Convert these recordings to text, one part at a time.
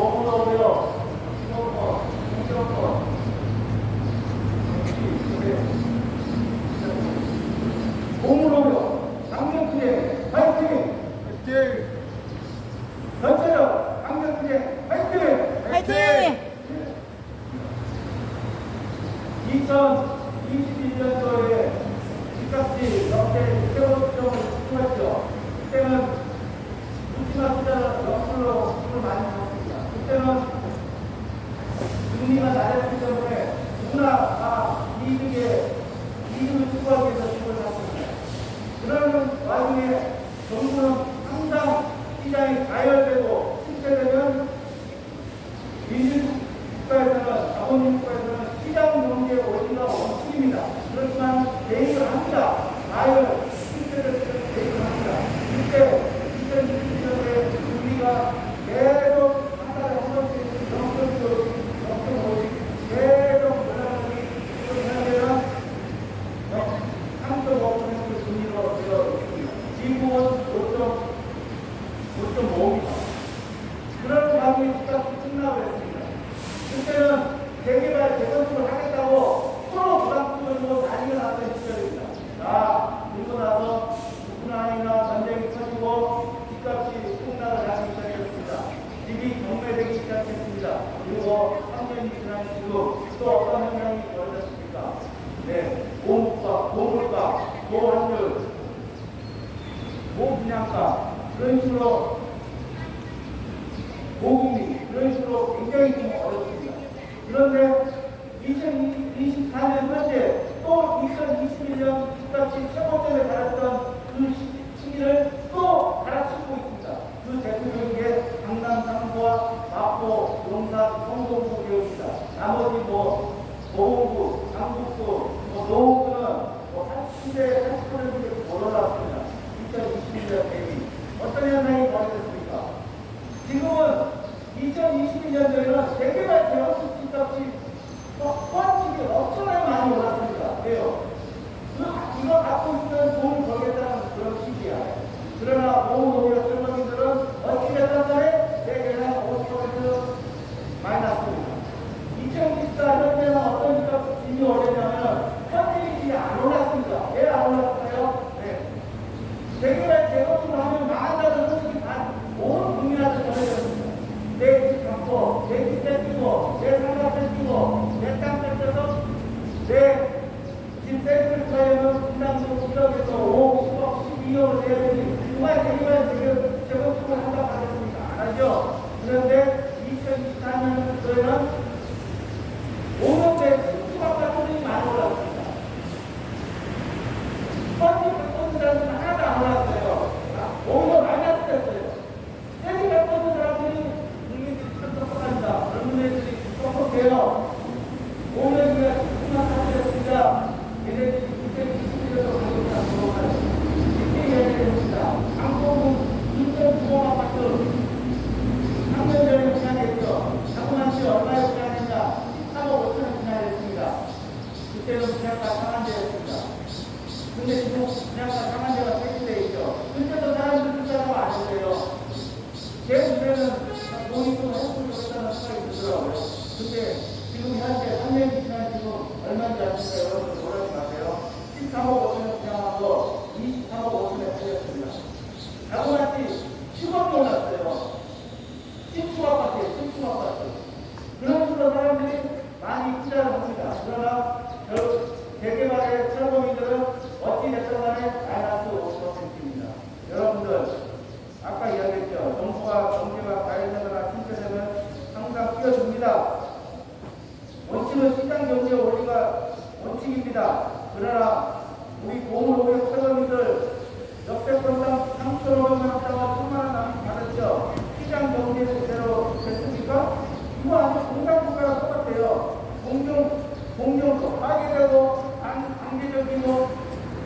노무노무요, 신호권, 공정권, 노무노무요, 강력투쟁, 파이팅! 전체적 강력투쟁, 파이팅! 화이팅! 2021년도에 집값이 역대 최고 수준을 찍었죠. 그때는 묻지마 투자를 역술로 힘을 많이 줬습니다. 그때는 금리가 낮았기 때문에 누구나 다 이익을 추구하기 위해서 힘을 샀습니다. 그러는 와중에 정부는 항상 시장이 가열되고 실제되면 민주국가에서는 자본주의 국가에서는 시장 경제 원리가 원칙입니다. 그렇지만 대응을 합니다. 가열 실제를 대응을 합니다. 이때 2021년에 우리가 계속 한 달에 한 번씩 0.5씩 계속 올라가기 시작하면 3.5% 금리로 되어 있습니다. 미국은 5.5입니다. 그런 가격이 집값이 끝나고 했습니다. 그때는 재개발, 재건축을 하겠다고 서로 부담금을 주고 난리가 났던 시절입니다. 자, 그리고 나서 우크라이나 전쟁이 터지고 집값이 폭락을 하기 시작했습니다. 집이 경매되기 시작했습니다. 그리고 3년이 지난 지금 또 어떤 현상이 벌어졌습니까? 네, 고물가, 고환율, 고분양가, 그런 식으로 고금리, 그런 식으로 굉장히 좀 어렵습니다. 그런데 2024년 현재 또 2021년 집값이 최고점에 달했던 그 시기를 또 갈아치우고 있습니다. 그 대표적인 게 강남 3구와 마포, 용산, 성동구 지역입니다. 나머지 보험구, 강북구, 노원구는 80대 80% 못 올랐습니다. 2021년 대비. 어떤 현상이 벌어졌습니까? 지금은 2021년도에는 재개발 재건축 집값이 펀치기 엄청나게 많이 올랐습니다. 왜요? 이거 갖고 있으면 돈을 벌겠다는 그런 시기야. 그러나 노무노무의 젊은이들은 어찌됐든 간에 재개발 50% 마이너스입니다. 2024 현재는 어떤 집값이 올랐냐면 현재일이 안 올랐습니다. 왜 안 올랐을까요? 네. 재개발 재건축을 하면 망한다는 소식이 온 국민한테 전해졌습니다. 내 집 갖고, 내 집 뺏기고, 내 상가 뺏기고, 내 땅 뺏겨서, 내 집 뺏길 거에는 분당도 1억에서 5억, 10억, 12억을 내야 되니, 정말 재건축을 한다고 하겠습니까? 안 하죠? 그런데 2024년도에는 5년대 수박과 소득이 많이 올랐습니다. 펀치 뺏는 사람들은 하나도 안 올랐어요. 오히려 마이너스 됐어요. 세금 뺏는 사람들이 국민들이 참 똑똑합니다. 국민들이 똑똑해요. 오늘 우리가 조금만 사실했습니다. 얘네들이 2021년도 가격이 다 들어가요. 쉽게 이야기했습니다. 강동구 2.9억 아파트 3년 전에 분양했죠. 자그마치 얼마에 분양했냐? 13억 5천에 분양했습니다. 그때는 분양가 상한제였습니다. 근데 지금 분양가 상한제가 폐지되어 있죠. 그때도 사람들 투자하고 안 했어요. 제 문제는 돈 있으면 했으면 좋겠다는 생각이 들더라고요. 근데 지금 현재 3년이 지난 지금 얼마인지 아십니까? 여러분들 놀라지 마세요. 13억 5천에 분양하고 23억 5천에 팔렸습니다. 자그마치 10억이 올랐어요. 신축 아파트에 신축 아파트. 그런 식으로 사람들이 많이 투자를 합니다. 그러나 재개발의 철거민들은 어찌됐든 간에 마이너스 50%입니다. 여러분들, 아까 이야기했죠. 정부가 경제가 과열되거나 침체되면 항상 뛰어줍니다. 원칙은 시장 경제 원리가 원칙입니다. 그러나 우리 고물고의 철거민들 역세권당 3,500만 원 땅을 1,000만 원 받았죠. 시장 경제는 제대로 됐습니까? 이거 아주 공산국가랑 똑같아요. 공정도 파괴되고 강제적이고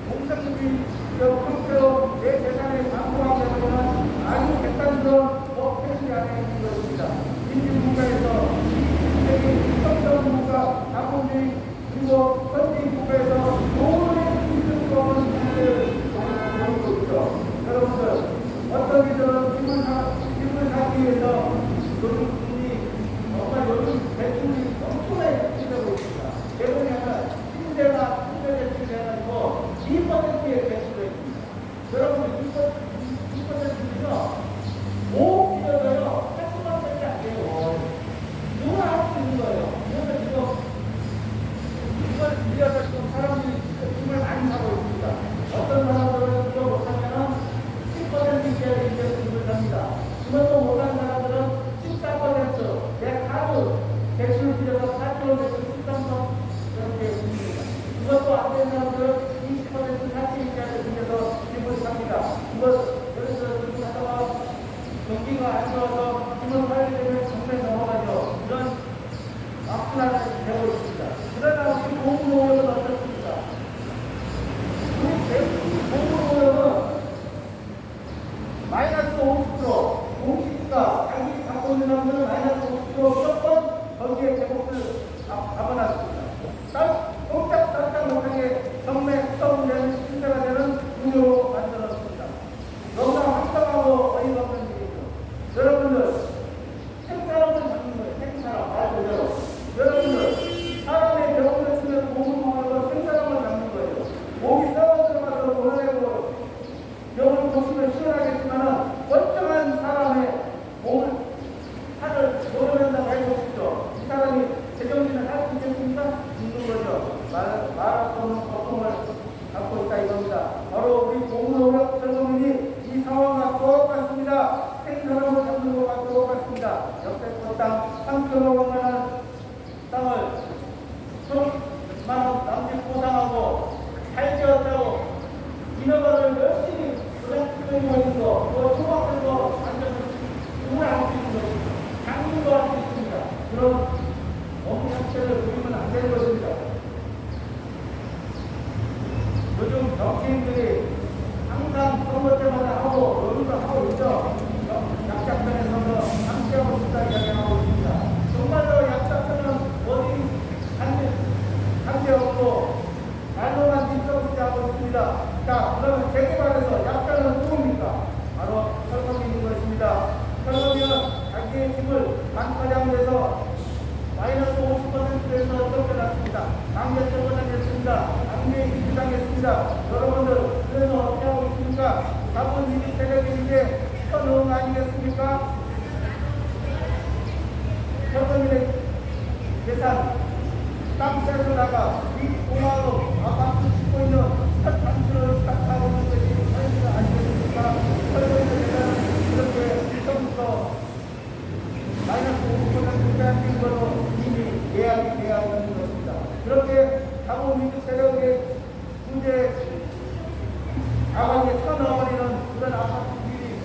공산주의 형태로 내 재산에 방공하게 되면 아주 객관스러운 법 폐지 안에 있는 것입니다. 민주국가에서 세계 성정국가 자본주의 그리고 선진 국가에서 모든 민주법은 문제를 보이고 있죠. 여러분들 어떤 이들은 힘을 사기 위해서 노동분이 50km 무조건 거기에 대목을 잡아놨습니다. 꼼짝달싹 못하게 정맥 수동되는 신세가 되는 구조로 만들었습니다. 너무나 황당하고 어이가 없는 일이죠. 여러분들 생사람을 잡는 거예요. 생사람 말 그대로. 여러분들 사람의 병원을 치면 몸을 먹어서 생사람을 잡는 거예요. 목이 썩어 들어가서 도려내고 병을 보시면 시원하겠지만 멀쩡한 사람의 몸을 살을 도려낸다고 해보십시오. 이 사람이 제정신을 할 수 있겠습니까? 있는 거죠. 말할 수 없는 고통을 갖고 있다 이겁니다. 바로 우리 공무노력 젊은이이 이 상황과 똑같습니다. 생사람을 잡는 것과 똑같습니다. 역대급 땅 3,500만 원 땅을 1,000만 원 남짓 보상하고 잘 지었다고 인허가를 열심히 도장치고 있는 거, 또 초밥들도 앉아서 누구나 할 수 있는 것입니다. 장님도 할 수 있습니다. 그런 엉뚱한체를 부리면 안 되는 것입니다. 요즘 정치인들이 항상 선거 때마다 하고 여기도 하고 있죠. 약작전에서도 함께하고 싶다 이야기하고 있습니다. 정말로 약작전은 어디 한계없고 말로만 뒷서붙지 하고 있습니다. 자, 그러면 제게 말해서 약자는 누굽니까? 바로 철거민인 것입니다. 철거민은 자기의 집을 반파장돼서 마이너스 50%에서 쫓겨났습니다. 강제 쫓겨나겠습니다. 강제 이주당했습니다. 여러분들 그래서 어떻게 하고 있습니까? 자본주의 세력인데 선응 아니겠습니까? 철거민의 예산 땅세로다가 이 공화국 아파트 짓고 있는 첫 단추를 시작하고 있는 것이 현실 아니겠습니까? 철거민의 예산은 이렇게 처음부터 마이너스 50% 빼앗긴 것으로 이미 예약이 되어 있는 것입니다. 그렇게 자본민주 세력의 문제 아가리에 쳐넣어버리는 그런 아파트들이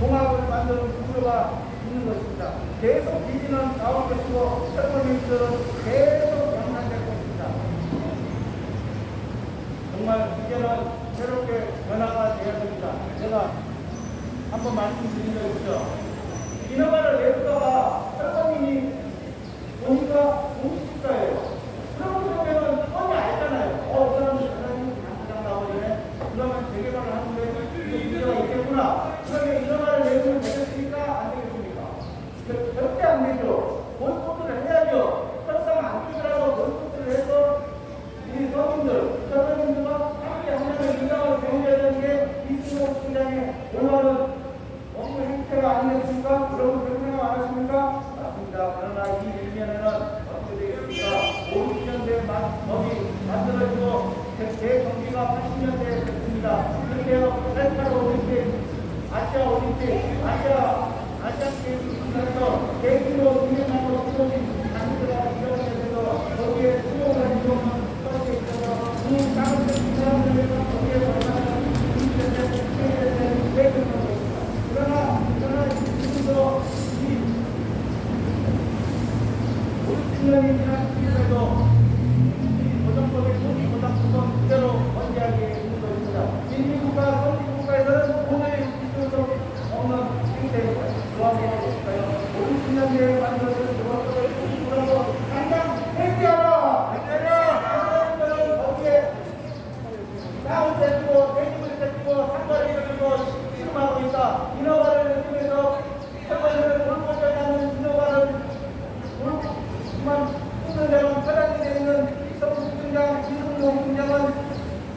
공학을 만드는 구조가 있는 것입니다. 계속 비리는 나올 것이고 철거민들은 계속 양산될 것입니다. 정말 이제는 새롭게 변화가 되어야 됩니다. 제가 한번 말씀드린 적 있죠. 인허가를 내주다가 철거민이 보니까 공시지가예요. 그러면 뻔히 알잖아요. 이 사람은 당장 나오네. 그러면 재개발을 하는데 이게 문제가 있겠구나. 그러면 인허가를 내주면 되겠습니까? 안 되겠습니까? 절대 안 되죠. 보이콧을 해야죠. 설상 안 되더라도 보이콧을 해서 우리 서민들, 서민들과 함께 하나의 인상을 배워야 되는 게 이승호 시장의 올바른 업무 행태가 아니겠습니까? 여러분 그런 생각 안 하십니까? 맞습니다. 그러나 이 일면에는 어떻게 되겠습니까? 50년대 법이 만들어지고 재정비가 80년대에 됐습니다. 그런데요, 88 올림픽, 아시아 올림픽, 아시안 게임에서 대규모 기념하고 수용인 장비가 지정돼서 거기에 수용을 이용한 것에 있어서 그 작은 사람들을 거기에 관련한 문제를 해결되는 것입니다. 그러나 지금도 이 50년이 지난 지금에도 이 고정법의 고정법은 그대로 건재하게 있는 것입니다. 민주국가, 선진국가에서는 도저히 있을 수 없는 행태입니다. 좋아하실까요? 50년대에 만들어진 고정법을 그러고 당장 폐기하라! 폐기하라! 거기에 땅을 떼주고 대집을 떼주고 상가를 떼주고 실험하고 있다. 인허가를 내주면서 철거를 돌고자 하는 인허가를 뜯는 데는 편하게 되어 있는 서울시장 이승용 시장은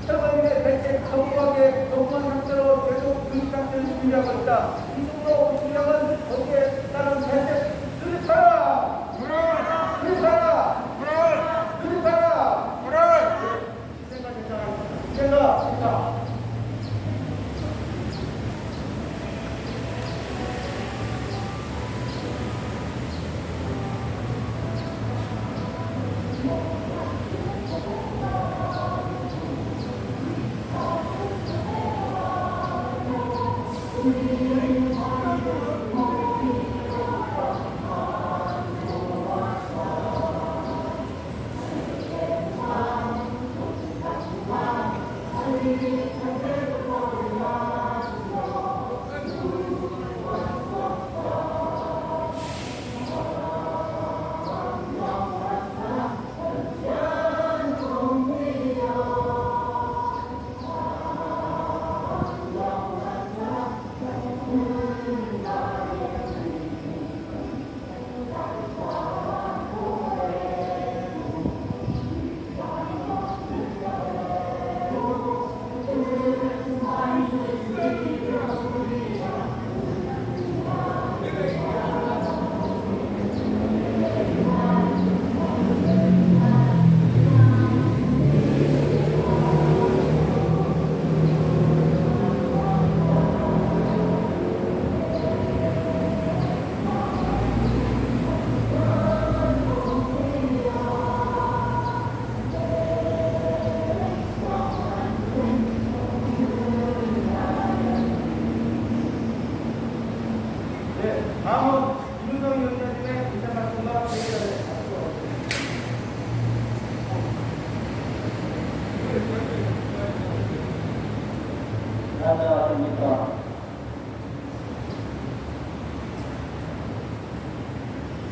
철거민의 대책 정부하게 정부한 상태로 계속 그 상태를 유지하고 있다. 이승용 시장은 거기에 따른 대책 수립하라!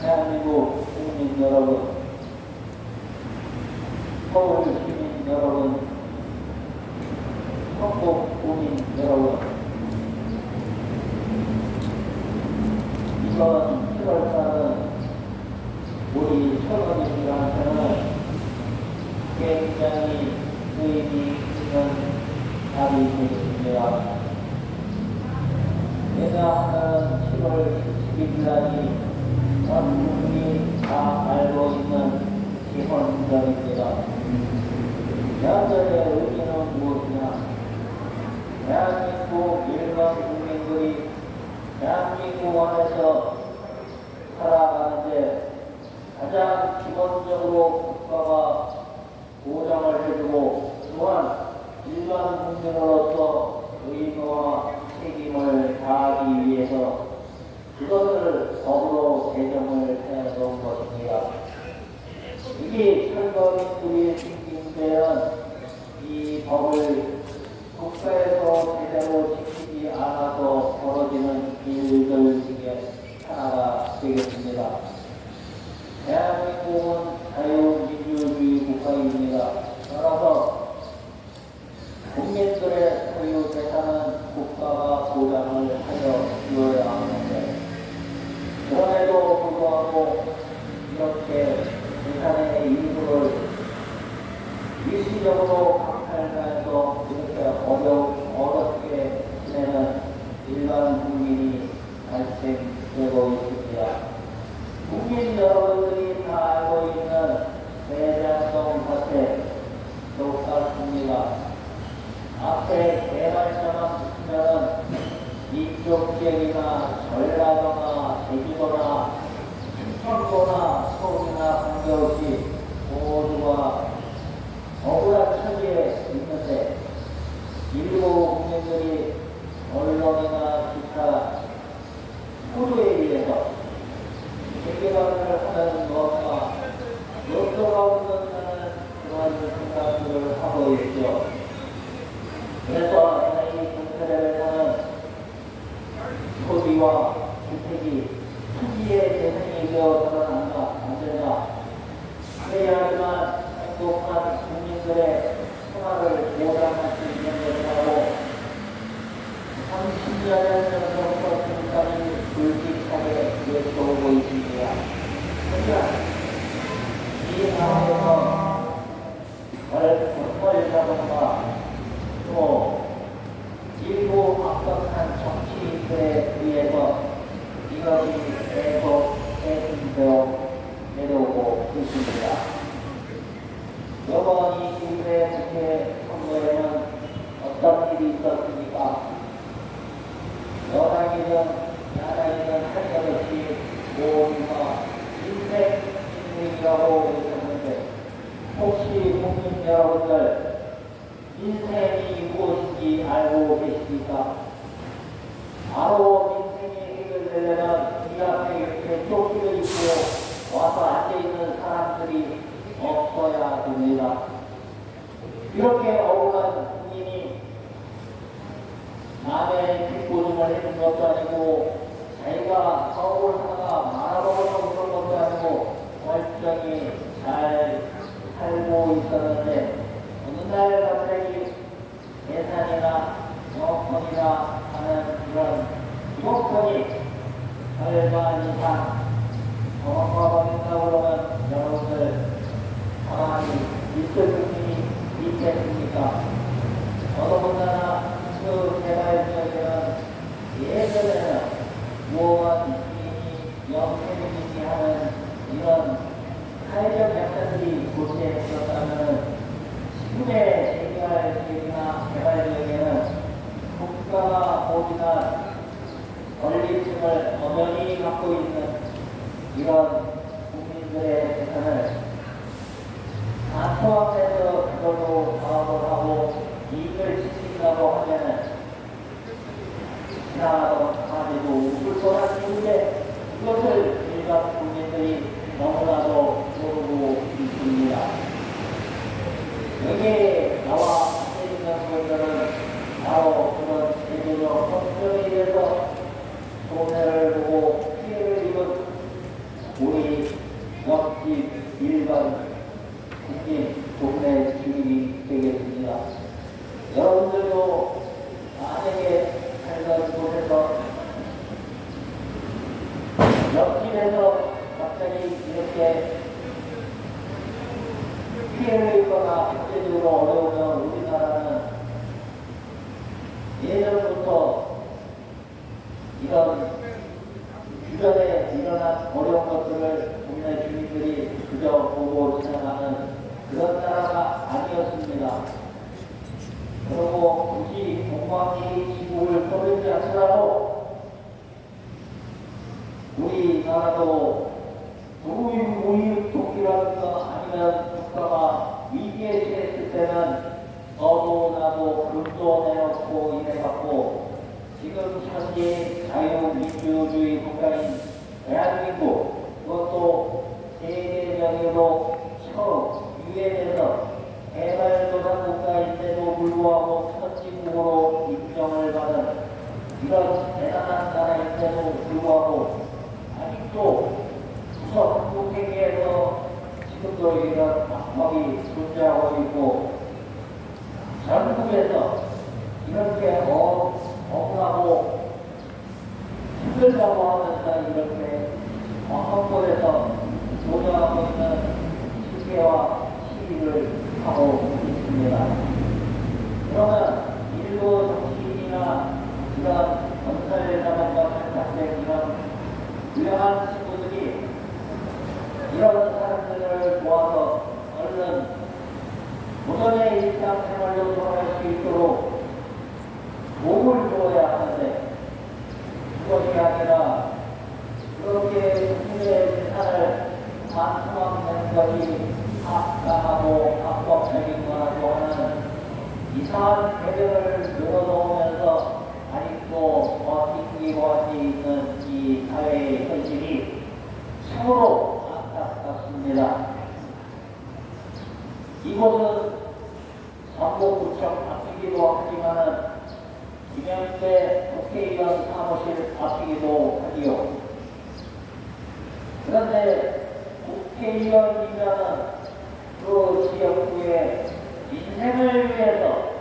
대한민국 국민 여러분, 서울 시민 여러분, 전국 국민 여러분, 이번 7월달은 우리 천원인들한테는 굉장히 의미 있는 날이 되겠습니다. 왜냐하면 7월 10일 날이 전 국민이 다 알고 있는 기본전입니다. 명절의 의미는 무엇이냐? 대한민국 일반 국민들이 대한민국 안에서 살아가는데 가장 기본적으로 국가가 보장을 해주고 또한 일반 국민으로서 의무와 책임을 다하기 위해서 그것을 법으로 제정을 해놓은 것입니다. 이게 철거민들이 생긴데는 이 법을 국가에서 제대로 지키지 않아서 벌어지는 일들 중에 하나가 되겠습니다. 대한민국은 자유민주주의 국가입니다. 따라서 국민들의 소유 재산은 국가가 보장을 하여 주어야 하는데 그럼에도 불구하고 이렇게 재산의 일부를 일시적으로 강탈하면서 이렇게 어렵게 지내는 일반 국민이 발생되고 있습니다. 국민 여러분들이 다 알고 있는 대장동 사태 똑같습니다. 앞에 개발자만 붙으면 이쪽 지역이나 전라도나 제주도나 충청도나 서울이나 관계없이 모두가 억울한 처지에 있는데 일부 국민들이 언론이나 기타 호도에 의해서 재개발을 하는 것과 욕도가 없는 그런 생각들을 하고 있죠. 그래서 이 정책에서는 소비와 주택이 투기의 대상이 되어서는 안 된다. 그래야지만 행복한 국민들의 생활을 보장할 수 있는 것이라고 30년을 전부터 지금까지 불직하게 외쳐오고 있습니다. 하지만 이 상황에서 벌자동과 또 일부 악덕한 정치인들에 의해서 이것이 계속 계승되어 내려오고 있습니다. 이번 22대 국회 선거에는 어떤 일이 있었습니까? 여당이든 야당이든 할 것 없이 모두가 인생이라고 했었는데 혹시 국민 여러분들 인생이 무엇인지 알고 계십니까? 바로 인생이 해결되려면 이 앞에 이렇게 쫓기고 있고 와서 앉아있는 사람들이 없어야 됩니다. 이렇게 억울한 국민이 남의 뒷부분을 해준 것도 아니고 자기가 서울 하나 말아먹어서 그런 것도 아니고 멀쩡히 잘 살고 있었는데 어느 날 갑자기 예산이나 정권이나 하는 그런 기록권이 절반 이상 넘어가버린다고 그러면 여러분들 가만히 있을 국민이 있겠습니까? 더더군다나 그 개발 지역에는 예전에는 무엇 주인이 영세민이 하는 이런 사회적 약자들이 곳에 있었다면 지금의 재개발 지역이나 개발 지역에는 국가가 보기나 권리층을 엄연히 갖고 있는 이런 국민들의 재산을 다 포함해서 그걸로 사업을 하고 이익을 지킨다고 하면은 지나가던 강아지도 웃을 뻔한 일인데 이것을 일반 국민들이 너무나도 모르고 있습니다. 여기에 나와 있는 분들은 바로 그런 제도적 법정에 의해서 손해를 보고 피해를 입은 우리 일반 국민 동네 주민이 되겠습니다. 여러분들도 만약에 살던 곳에서 옆집에서 갑자기 이렇게 피해를 입거나 경제적으로 어려우면 우리나라는 예전부터 이런 주변에 일어난 어려운 것들을 동네 주민들이 그저 보고 지나가는 그런 나라가 아니었습니다. 그리고 굳이 공방이 지구를 떠들지 않더라도 우리나라도 무유 통이라든가 아니면 국가가 위기에 처했을 때는 너도 나도 금도 내놓고 이래갖고 지금 현재 자유민주주의 국가인 대한민국 그것도 세계적으로 처음 유엔에서 개발도상 국가인데도 불구하고 선진국으로 인정을 받은 이런 대단한 나라인데도 불구하고 아직도 우선 한국 세계에서 지금도 이런 방법이 존재하고 있고 전국에서 이렇게 억울하고 힘들다고 하면서 이렇게 한국에서 조정하고 있는 실패와 시위를 하고 있습니다. 그러면 일부 정치인이나 이런 검찰자만과 같은 이런 유명한 친구들이 이런 사람들을 모아서 얼른 도전의 일상생활로 돌아갈 수 있도록 몸을 주어야 하는데 그것이 아니라 그렇게 국민의 재산을 반수막는 것이 합당하고 합법적인 거라고 하는 이상한 배경을 늘어놓으면서 아직도 버티고 있는 이 사회의 현실이 참으로 안타깝습니다. 이곳은 전북구청 앞이기도 하지만은 김영대 국회의원 사무실 앞이기도 하지요. 그런데 국회의원이면은 그 지역구의 인생을 위해서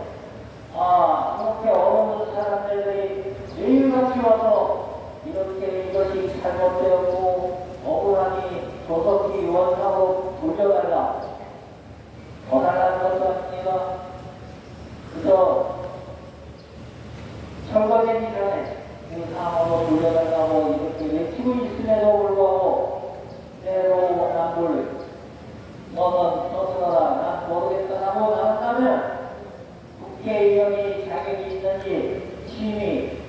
그렇게 어려운 사람들이 매일같이 와서 이렇게 이것이 잘못되었고 억울하니 조속히 원하고 돌려달라 더 달라는 것도 아닙니다. 그저 철거되기 전에 그 상황으로 돌려달라고 이렇게 외치고 있음에도 불구하고 때로 남불 너는 떠들어라 난 모르겠다 하고 나간다면 국회의원이 자격이 있는지 심히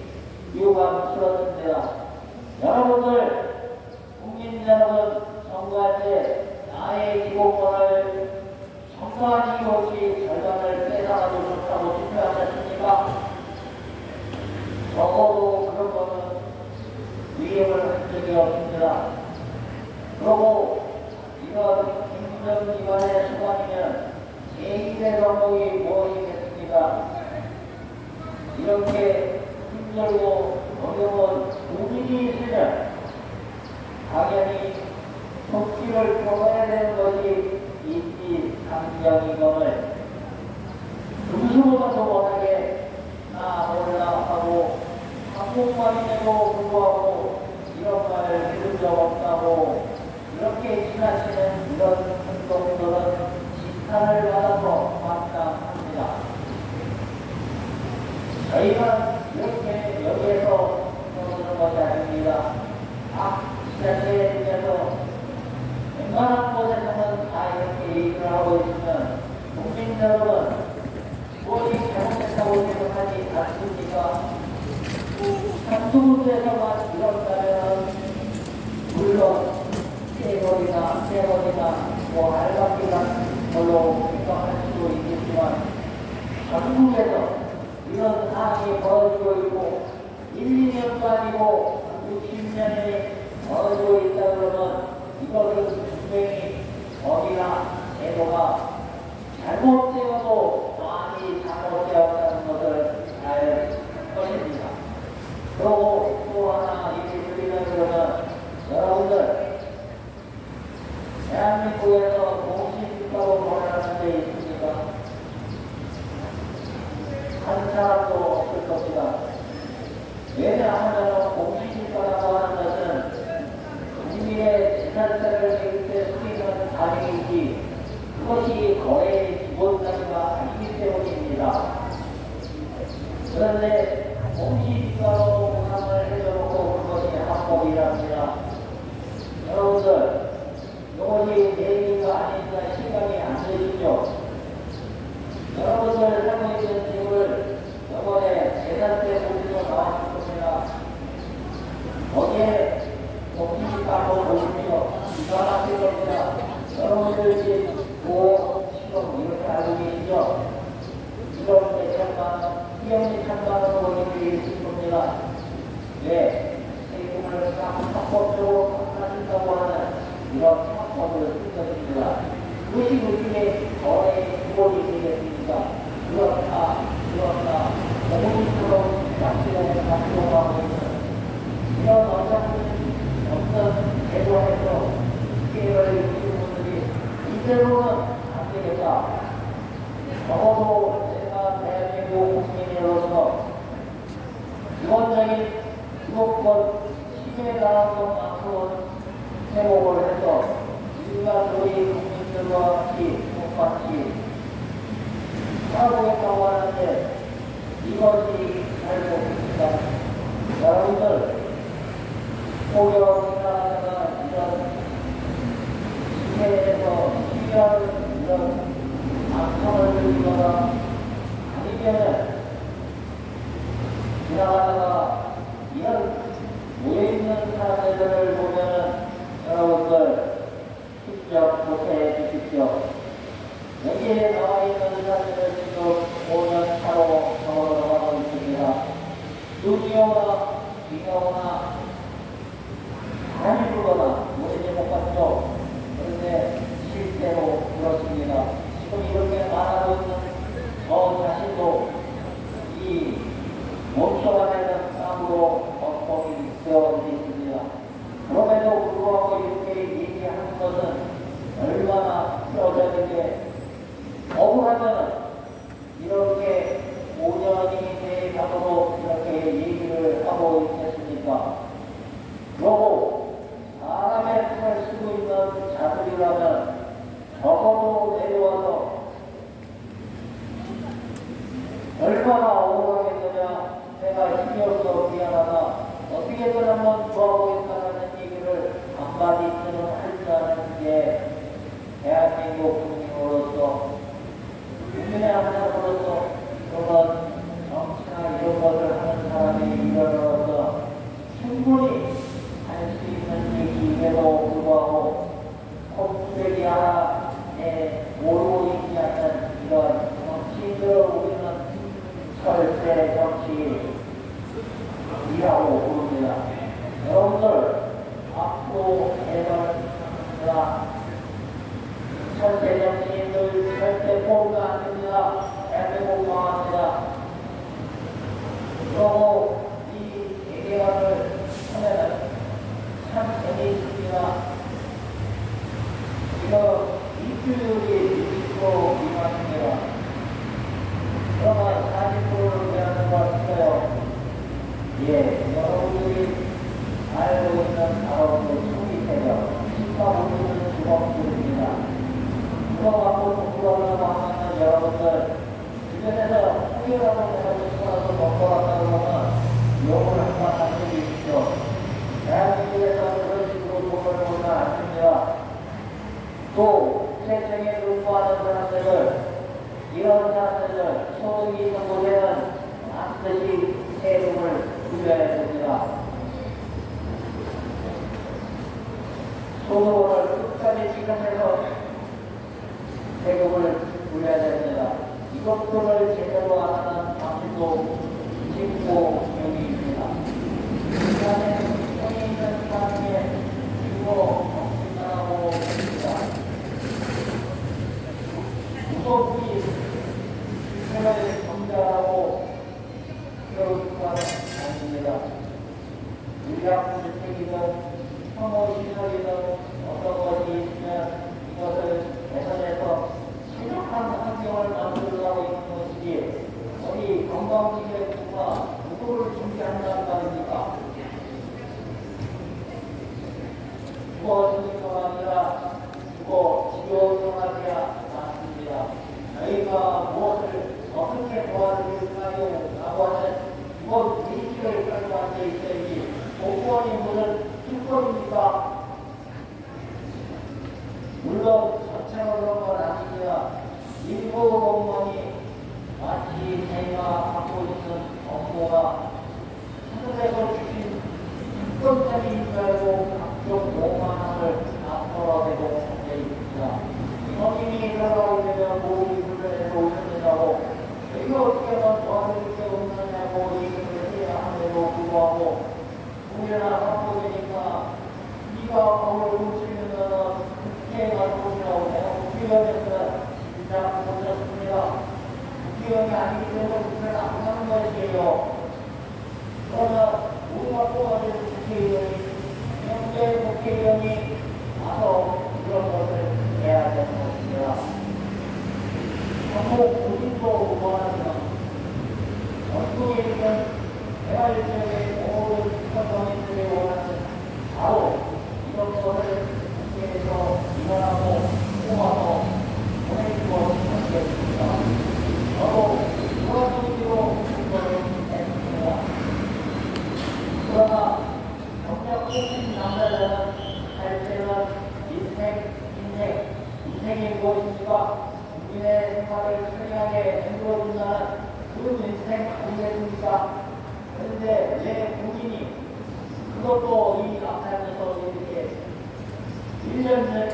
유감스럽습니다. 여러분들 국민 여러분 선거할 때 나의 기본권을 선거한 이유 없이 절반을 뺏어가도 좋다고 투표하지 않습니까? 적어도 그런 거는 위협을 한 적이 없습니다. 그리고 이런 행정기관의 수반이면 제1의 방법이 무엇이겠습니까? 이렇게 힘들고 어려운 고민이 있으면 당연히 속기를 펴야 되는 것이 인지 상정이건을 금수보다도 워낙에 나 몰라 하고 한국말인데도 불구하고 이런 말을 들은 적 없다고 이렇게 지나치는 이런 행동들은 지탄을 받아서 마땅합니다. 저희가 이렇게 여기에서 떠드는 것이 아닙니다. 지자체에 대해서 웬만한 곳에서는 다 이렇게 얘기를 하고 있으면 국민 여러분 무엇이 잘못했다고 생각하지 않습니까? 한두 군데에서만 이런다면 물론 떼거리나 뭐 알박기나 걸로 생각할 수도 있겠지만 전국에서 이런 상황이 벌어지고 있고 1, 2년도 아니고 60년이 벌어지고 있다 그러면 이것은 분명히 법이나 제도가 잘못되어도 많이 잘못되었다는 것을 알 것입니다. 그리고 또 하나 얘기 드리면 그러면 여러분들 대한민국에 거래의 기본가치가 아니기 때문입니다. 그런데 공시지가로 보상을 해줘놓고 그것이 합법이랍니다. 여러분들, 이것이 내리가 아닌가 실감이 안 되시죠? 여러분들 살고 있는 집을 이번에 재산세 공시로 나왔을 겁니다. 거기에 공시지가 한번 보십시오. 기가 막힐 겁니다. 여러분들 집 5억, 10억 이렇게 알고 계시죠? 1억 1천만원, 2억 1천만원 이렇게 있을 겁니다. 왜? 세금을 합법적으로 깎아준다고 하는 이런 합법을 쓴 것입니다. 그것이 우리의 거래의 기본이 되겠습니까? 그렇다, 공무집으로 납치를 가지고 있는 이런 없는 제도에서 피해를 입는 분들이 이대로는 안 되겠다. 적어도 제가 대한민국 국민으로서 기본적인 기본권 시민당한 만큼은 회복을 해서 일반 우리 국민들과 같이 똑같이 살아보겠다고 하는데 이것이 잘못입니다. 여러분들 포경이나 이런 시대에서 시위하는 이런 악성을 들이거나 아니면은 지나가다가 이런 모여있는 사람들을 보면은 여러분들 직접 못해 주십시오. 여기에 나와있는 사람들을 지금 5년 차로 걸어가고 있습니다. 눈이 오나 비가 오나 바람이 불거나 모르지 못 봤죠. 그런데 실제로 그렇습니다. 지금 이렇게 말하고 있는 저 자신도 이 멈춰가야 되는 땅으로 법법이 되어 있습니다. 그럼에도 불구하고 이렇게 얘기하는 것은 얼마나 뼈저리게 억울하면 이렇게 5년이 돼가도록 이렇게 얘기를 하고 있겠습니까? 그러고 사람의 품을 쓰고 있는 자들이라면 적어도 내려와서 얼마나 억울하겠느냐, 내가 힘이 없어 미안하다, 어떻게든 한번 도와보겠다는 얘기를 한마디쯤은 할 줄 아는 게 대한민국 국민으로서, 국민의 한 사람으로서, 그런 정치나 이런 것을 하는 사람의 일원으로서 충분히 할 수 있는 얘기임에도 불구하고 콧구멍이 하나에 모르고 있지 않는 이런 정치인들을 우리는 철새 정치인이라고 부릅니다. 여러분들 앞으로 해봤습니다. 철새 정치인들 절대 포기가 안 됩니다. 대한민국 망합니다. 그리고 이 대개관을 하면은 참 재미있습니다. 이거 입주율이 60% 미만입니다. 그러면 40%를 배하는 것 같아요. 예, 여러분들이 알고 있는 바로 그 초기세력, 14%는 주범들입니다. 주범하고 공부하려고 하면 여러분들 주변에서 후회라고 해가지고 서라도 먹고 왔다고 하면 욕을 한번 남겨주십시오. 대한민국에서 그런 식으로 돈을 보면 안 됩니다. 또 세상에 근무하는 사람들을, 이런 사람들을 소득이 있는 곳에는 반드시 세금을 물려야 됩니다. 소득을 끝까지 지급해서 세금을 물려야 됩니다. 이것들을 제대로 안 하는 방식도 직고 용이입니다. 인간의 형이 있는 사람에게 주고 정신하고 있습니다. 무섭기 생활을 정자하고 그런 아닙니다. 의약주택이든 성호시설이든 어떤 것이 있으면 이것을 개선해서 신박한 환경을 만들어가고 있는 것이지 우리 관광지역과 누구를 준비한다는 말입니까? 주거 중심화가 아니라 주거 지역화가 맞습니다. 저희가 무엇을 어떻게 도와드릴까요? 라고 하는 이번 의식을 깔고 앉아 있어야지 공무원인 분은 특권입니까? 물론 전체로 그런 건 아니지만 일부 공무원이 마치 저희가 갖고 있는 업무가 하늘에서 주신 특권자인 줄 알고 각종 오만함을 앞으로대고 앉아 있습니다. 성인이 들어가게 되면 모두 불편해서 오셨는다고 이거 어떻게 하면 도와드릴 게 없느냐고 얘기를 해야 함에도 불구하고 우리나라 한국이니까 네가 거울 훔치면은 국회가 돈이라고 내가 국회의원에서 진짜 못했습니다. 국회의원이 아니기 때문에 국회를 안 하는 것이에요. 그러나 우리가 뽑아낸 국회의원이 현재 국회의원이 와서 이런 것을 해야 되는 것입니다. 한국 국민도 원하지만 전국에 있는 대한민국의 모든 국가정인들이 원하는 바로 이런 것을 국회에서 일어나고 뽑아서 보내주고 하겠습니다. 바로 도와주기로 이거를 했습니다. 그러나 정작 뽑힌 남자들은 할 때는 인생이 무엇입니까? 국민의 생활을 편리하게 만들어준다는 그 인생 아니겠습니까? 그런데 왜 국민이 그것도 이 앞에서 이렇게 1년 전에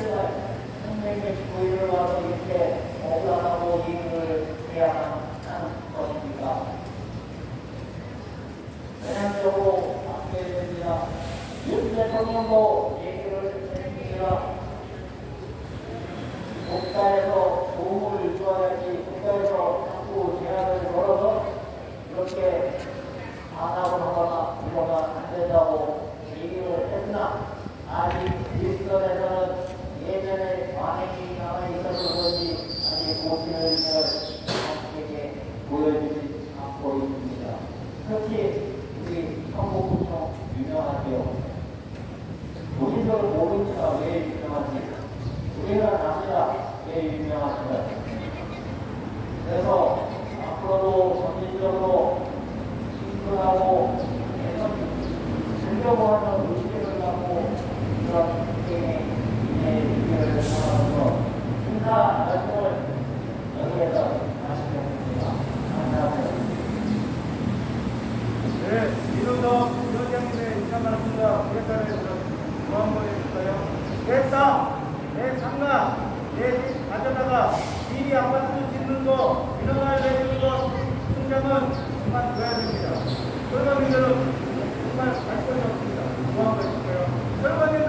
1695일을 와서 이렇게 억울하다고 얘기를 해야만 하는 것입니까? 전향적으로 바뀌어야 됩니다. 윤 대통령도 얘기를 했습니다. 국가에서 도움을 줘야지 국가에서 자꾸 제한을 걸어서 이렇게 반합을 하거나 이러면 안 된다고 얘기를 했으나 아직 일선에서는 예전에 관행이 남아있어서 그런지 아직 고치는 일을 정확하게 보여주지 않고 있습니다. 특히 우리 한국구청 유명하죠. 우리들 모르니까 왜 유명한지 우리는 압니다. 왜 유명하신가. 그래서 앞으로도 전진적으로 신분하고 즐겨고 하는 의식을 갖고 그런 국회의 의견을 담아서 인사 말씀을 여기에서 마치겠습니다. 감사합니다. 네, 이동덕 위원장님의 인사 말씀과 예산을 들었습니다. 뭐 한번 해줄까요? 내 땅, 내 상가, 내 집 가져다가 미리 아파트 짓는 거, 민원을 내주는 거, 통장은 그만 둬야 됩니다. 설거지들은 정말 갈 것이 없습니다. 뭐 한번 해줄까요? 설거지는